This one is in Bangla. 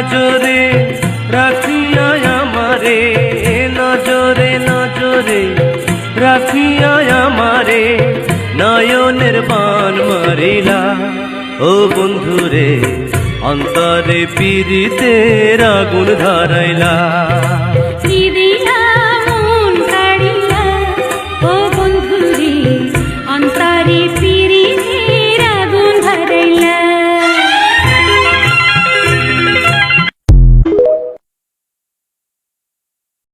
নজরে রাখিয়া আমারে, নজরে নজরে রাখিয়া আমারে নয়নের বান মারিলা। ও বন্ধুরে অন্তরে পীড়িতের আগুন ধরাইলা।